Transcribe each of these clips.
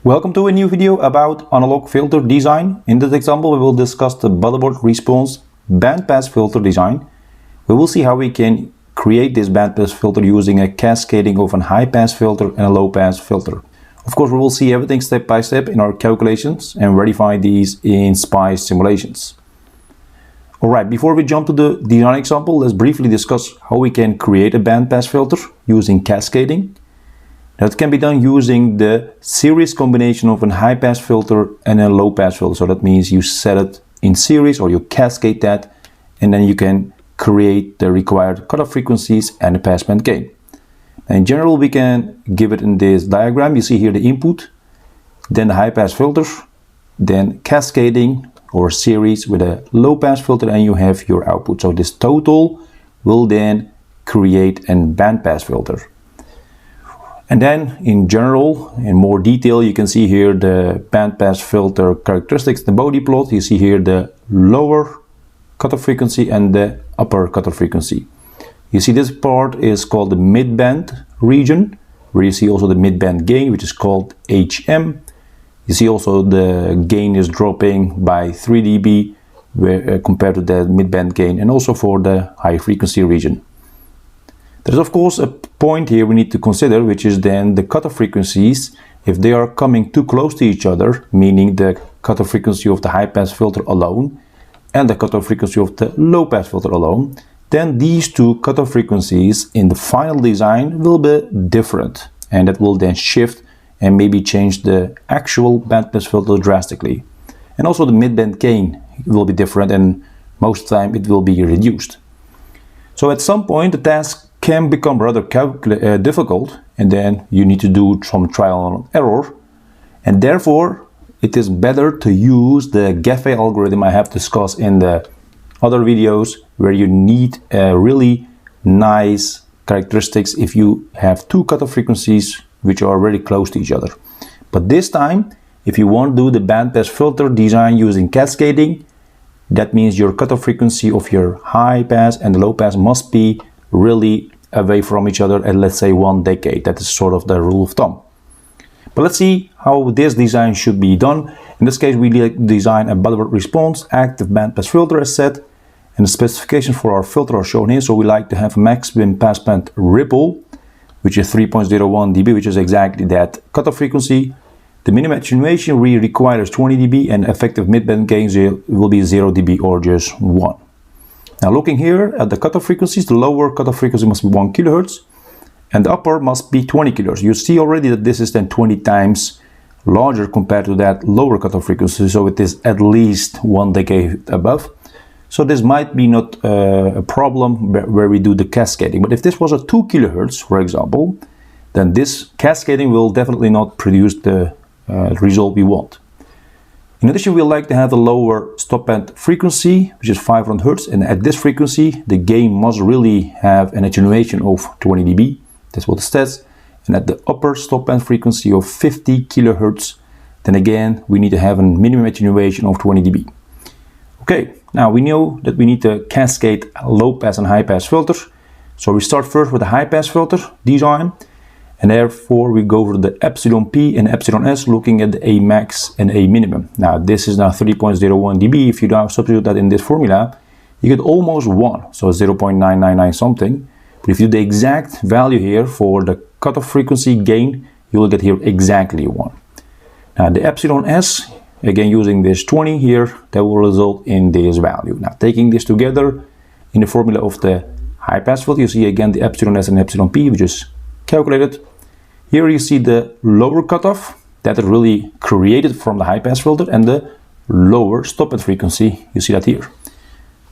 Welcome to a new video about analog filter design. In this example we will discuss the Butterworth response bandpass filter design. We will see how we can create this bandpass filter using a cascading of a high-pass filter and a low-pass filter. Of course we will see everything step by step in our calculations and verify these in SPICE simulations. Alright, before we jump to the design example, let's briefly discuss how we can create a bandpass filter using cascading. That can be done using the series combination of a high-pass filter and a low-pass filter. So that means you set it in series or you cascade that, and then you can create the required cutoff frequencies and the passband gain. In general, we can give it in this diagram. You see here the input, then the high-pass filter, then cascading or series with a low-pass filter, and you have your output. So this total will then create a bandpass filter. And then in general, in more detail, you can see here the bandpass filter characteristics, the Bode plot. You see here the lower cutoff frequency and the upper cutoff frequency. You see this part is called the midband region, where you see also the midband gain, which is called HM. You see also the gain is dropping by 3 dB compared to the midband gain, and also for the high frequency region. There's of course a point here we need to consider, which is then the cutoff frequencies. If they are coming too close to each other, meaning the cutoff frequency of the high-pass filter alone and the cutoff frequency of the low-pass filter alone, then these two cutoff frequencies in the final design will be different, and that will then shift and maybe change the actual bandpass filter drastically. And also the midband gain will be different, and most of the time it will be reduced. So at some point the task can become rather difficult, and then you need to do some trial and error, and therefore it is better to use the GAFE algorithm I have discussed in the other videos, where you need really nice characteristics if you have two cutoff frequencies which are very close to each other. But this time, if you want to do the bandpass filter design using cascading, that means your cutoff frequency of your high pass and the low pass must be really away from each other at, let's say, 1 decade. That is sort of the rule of thumb. But let's see how this design should be done. In this case, we design a Butterworth response active bandpass filter as said, and the specifications for our filter are shown here. So we like to have a maximum passband ripple, which is 3.01 dB, which is exactly that cutoff frequency. The minimum attenuation we require is 20 dB, and effective midband gain will be 0 dB or just 1. Now looking here at the cutoff frequencies, the lower cutoff frequency must be 1 kHz and the upper must be 20 kHz. You see already that this is then 20 times larger compared to that lower cutoff frequency, so it is at least 1 decade above. So this might be not a problem where we do the cascading. But if this was a 2 kHz, for example, then this cascading will definitely not produce the result we want. In addition, we like to have a lower stop band frequency, which is 500 Hz, and at this frequency the gain must really have an attenuation of 20 dB. That's what it says. And at the upper stop band frequency of 50 kHz, then again we need to have a minimum attenuation of 20 dB. Okay, now we know that we need to cascade low pass and high pass filters. So we start first with the high pass filter design, and therefore we go over the epsilon P and epsilon S, looking at the A max and A minimum. Now this is now 3.01 dB. If you now substitute that in this formula, you get almost 1, so 0.999 something. But if you do the exact value here for the cutoff frequency gain, you will get here exactly 1. Now the epsilon S, again using this 20 here, that will result in this value. Now taking this together in the formula of the high pass filter, you see again the epsilon S and epsilon P, which is calculated. Here you see the lower cutoff that is really created from the high pass filter and the lower stop band frequency. You see that here.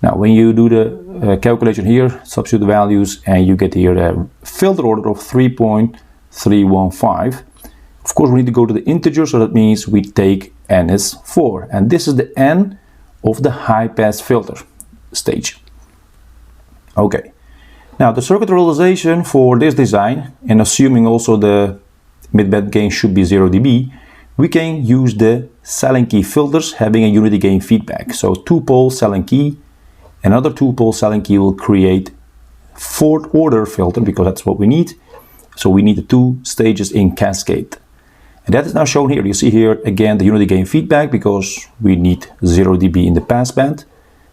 Now when you do the calculation here, substitute the values, and you get here a filter order of 3.315. Of course we need to go to the integer, so that means we take n is 4, and this is the n of the high pass filter stage. Okay. Now the circuit realization for this design, and assuming also the midband gain should be 0 dB, we can use the Sallen-Key filters having a unity gain feedback. So 2-pole Sallen-Key, another 2-pole Sallen-Key will create 4th order filter, because that's what we need. So we need the 2 stages in cascade. And that is now shown here. You see here again the unity gain feedback because we need 0 dB in the passband.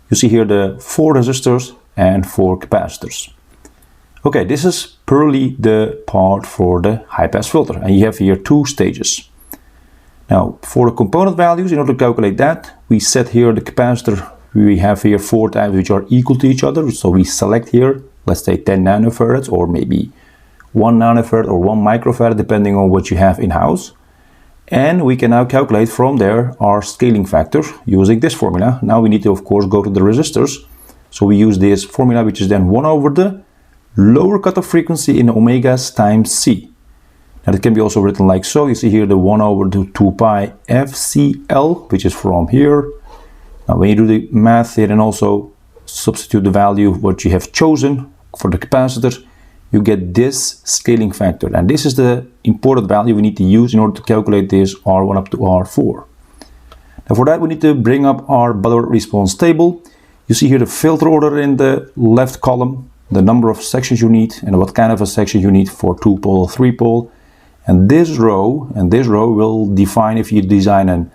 You see here the 4 resistors and 4 capacitors. Okay, this is purely the part for the high-pass filter, and you have here 2 stages. Now, for the component values, in order to calculate that, we set here the capacitor. We have here 4 times which are equal to each other. So we select here, let's say 10 nanofarads, or maybe 1 nanofarad or 1 microfarad, depending on what you have in-house. And we can now calculate from there our scaling factor using this formula. Now we need to, of course, go to the resistors. So we use this formula, which is then 1 over the lower cutoff frequency in omegas times C. Now it can be also written like so. You see here the 1 over the 2 pi FCL, which is from here. Now when you do the math here and also substitute the value what you have chosen for the capacitor, you get this scaling factor. And this is the important value we need to use in order to calculate this R1 up to R4. Now for that we need to bring up our Butterworth response table. You see here the filter order in the left column, the number of sections you need and what kind of a section you need for 2-pole or 3-pole. And this row will define if you design a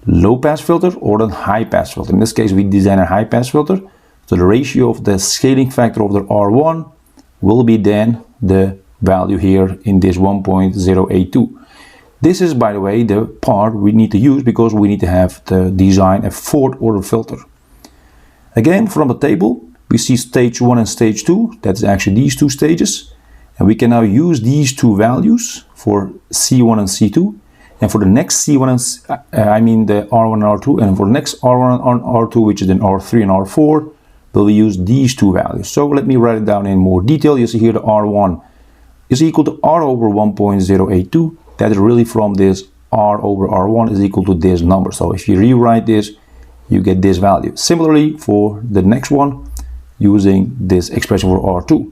low-pass filter or a high-pass filter. In this case, we design a high-pass filter. So the ratio of the scaling factor of the R1 will be then the value here in this 1.082. This is, by the way, the part we need to use because we need to have to design a 4th order filter. Again, from the table, we see stage 1 and stage 2. That's actually these 2 stages. And we can now use these 2 values for C1 and C2. And for the next C1 and the R1 and R2, and for the next R1 and R2, which is then R3 and R4, we'll use these 2 values. So let me write it down in more detail. You see here the R1 is equal to R over 1.082. That is really from this R over R1 is equal to this number. So if you rewrite this, you get this value. Similarly for the next one, using this expression for R2.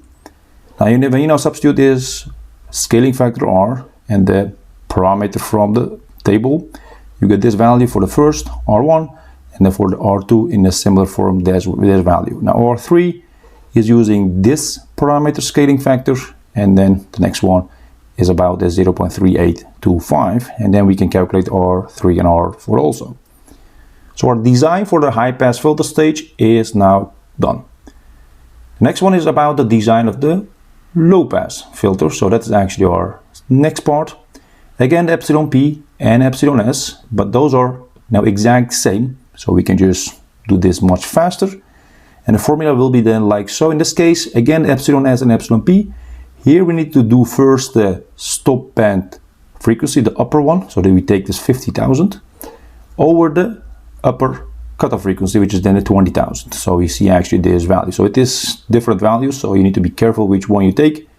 Now when you now substitute this scaling factor R and the parameter from the table, you get this value for the first R1 and then for the R2 in a similar form this value. Now R3 is using this parameter scaling factor, and then the next one is about the 0.3825, and then we can calculate R3 and R4 also. So our design for the high pass filter stage is now done. The next one is about the design of the low pass filter. So that's actually our next part. Again, the epsilon P and epsilon S, but those are now exact same. So we can just do this much faster. And the formula will be then like so. In this case, again, epsilon S and epsilon P. Here we need to do first the stop band frequency, the upper one. So then we take this 50,000 over the upper cutoff frequency, which is then the 20,000. So you see actually this value. So it is different values. So you need to be careful which one you take.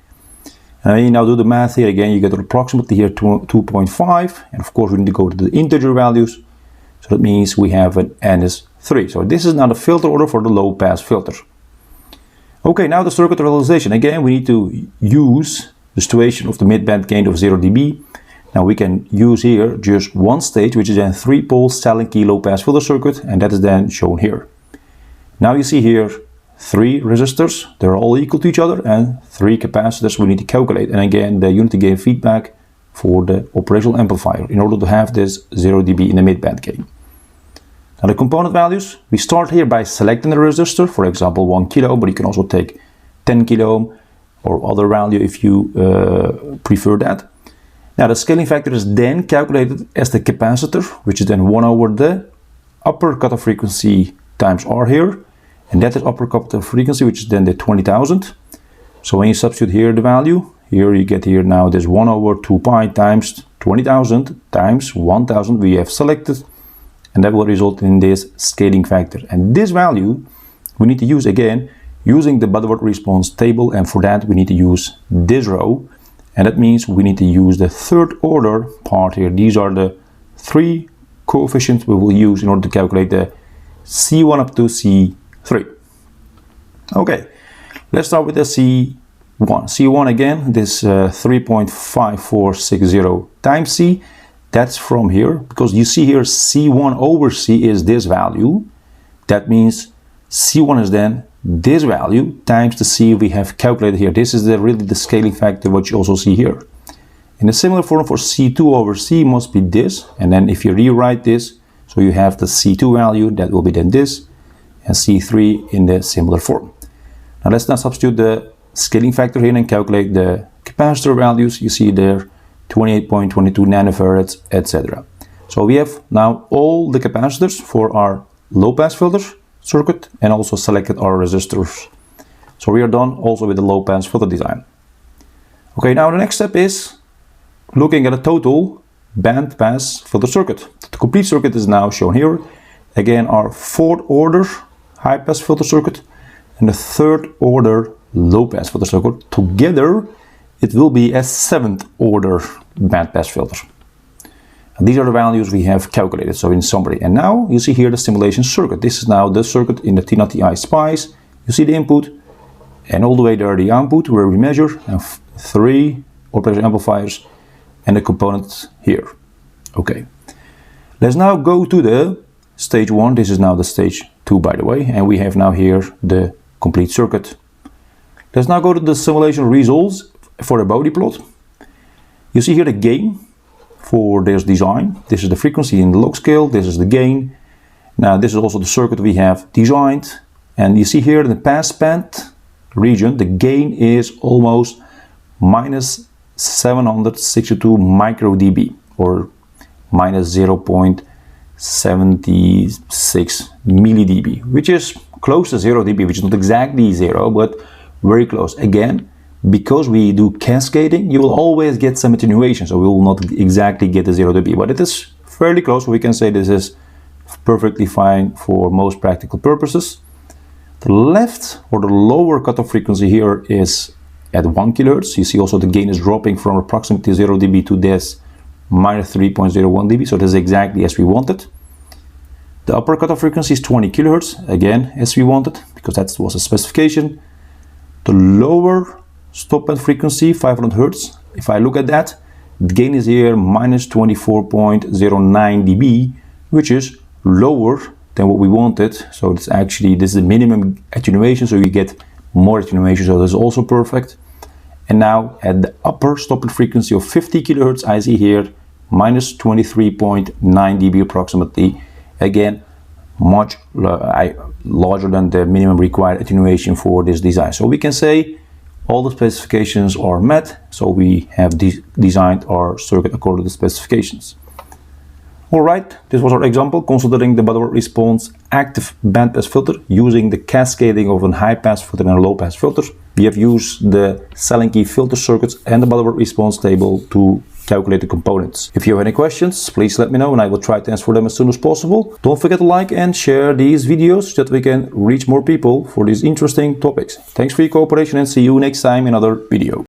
And you now do the math here again, you get approximately here 2.5, and of course we need to go to the integer values. So that means we have an N is 3. So this is now the filter order for the low pass filter. Okay, now the circuit realization. Again, we need to use the situation of the mid-band gain of 0 dB. Now we can use here just one stage, which is a 3-pole Sallen-Key low pass filter circuit, and that is then shown here. Now you see here 3 resistors, they're all equal to each other, and 3 capacitors we need to calculate. And again, the unity gain feedback for the operational amplifier in order to have this 0 dB in the mid-band gain. Now the component values, we start here by selecting the resistor, for example 1 kilo ohm, but you can also take 10 kilo ohm or other value if you prefer that. Now the scaling factor is then calculated as the capacitor, which is then 1 over the upper cutoff frequency times R here. And that is upper cutoff frequency, which is then the 20,000. So when you substitute here the value, here you get here now this 1 over 2 pi times 20,000 times 1,000 we have selected. And that will result in this scaling factor. And this value we need to use again using the Butterworth response table. And for that we need to use this row. And that means we need to use the 3rd order part here. These are the 3 coefficients we will use in order to calculate the C1 up to C3. Okay, let's start with the C1. C1 again, this 3.5460 times C. That's from here, because you see here C1 over C is this value. That means C1 is then this value times the C we have calculated here. This is really the scaling factor, what you also see here. In a similar form for C2 over C must be this, and then if you rewrite this, so you have the C2 value, that will be then this, and C3 in the similar form. Now let's now substitute the scaling factor here and calculate the capacitor values. You see there 28.22 nanofarads, etc. So we have now all the capacitors for our low pass filter circuit and also selected our resistors. So we are done also with the low pass filter design. Okay, now the next step is looking at a total band pass filter circuit. The complete circuit is now shown here. Again, our fourth order high pass filter circuit and the third order low pass filter circuit. Together it will be a seventh order band pass filter. And these are the values we have calculated, so in summary. And now you see here the simulation circuit. This is now the circuit in the T0TI Spice. You see the input and all the way there the output where we measure, and 3 operational amplifiers and the components here. Okay, let's now go to the stage 1. This is now the stage 2, by the way, and we have now here the complete circuit. Let's now go to the simulation results for the Bode plot. You see here the gain for this design. This is the frequency in the log scale, this is the gain. Now this is also the circuit we have designed, and you see here in the passband region the gain is almost minus 762 micro dB or minus 0.76 milli dB, which is close to 0 dB, which is not exactly 0 but very close. Again, because we do cascading, you will always get some attenuation, so we will not exactly get the 0 dB, but it is fairly close, so we can say this is perfectly fine for most practical purposes. The left or the lower cutoff frequency here is at 1 kHz. You see also the gain is dropping from approximately 0 dB to this minus 3.01 dB, so this is exactly as we wanted. The upper cutoff frequency is 20 kHz, again as we wanted, because that was a specification. The lower stop band frequency, 500 Hz, if I look at that, the gain is here minus 24.09 dB, which is lower than what we wanted. So it's actually, this is the minimum attenuation, so you get more attenuation, so this is also perfect. And now at the upper stop band frequency of 50 kHz, I see here minus 23.9 dB approximately. Again, much larger than the minimum required attenuation for this design. So we can say all the specifications are met, so we have designed our circuit according to the specifications. Alright, this was our example considering the Butterworth response active bandpass filter using the cascading of a high pass filter and a low pass filter. We have used the Sallen-Key filter circuits and the Butterworth response table to calculate the components. If you have any questions, please let me know and I will try to answer them as soon as possible. Don't forget to like and share these videos so that we can reach more people for these interesting topics. Thanks for your cooperation and see you next time in another video.